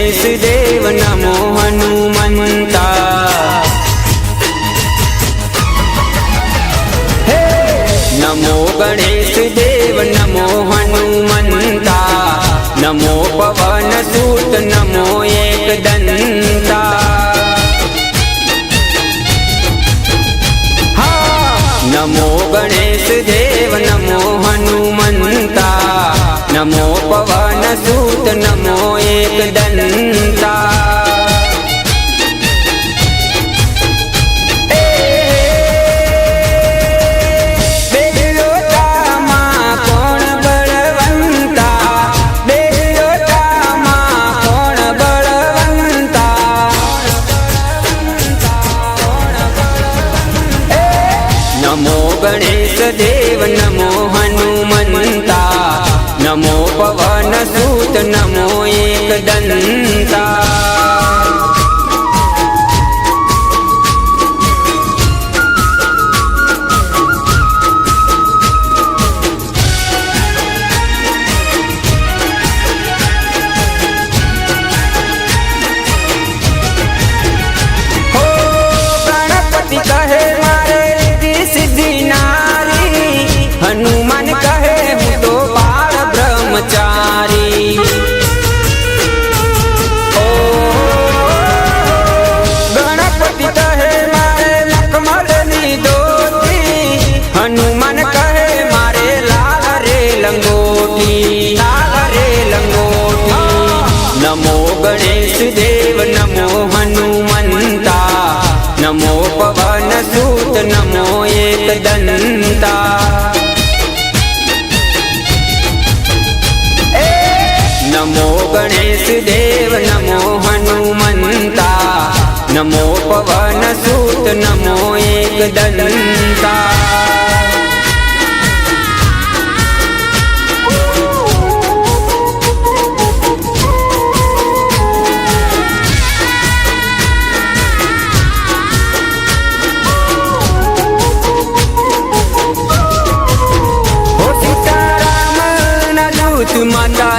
गणेश देव नमो हनुमंता। नमो गणेश देव नमो हनुमंता। नमो पवन सूत नमो एकदंता। नमो गणेश देव नमो हनुमंता। नमो पवन सूत नमो एकदंता। नमो गणेश देव नमो हनुमंता। नमो पवन सूत नमो एकदंता। हनुमान कहे हूँ तो बाल ब्रह्मचारी। ओ गणपति कहे मारे मखमलनी धोती। हनुमान कहे मारे लाल रे लंगोटी, लाल रे लंगोटी। नमो गणेश देव नमो हनुमंता। नमो पवन सूत नमो एकदंता। नमो गणेश देव नमो हनुमंता। नमो पवन सूत नमो एकदंता। हो सीताराम न दूत माता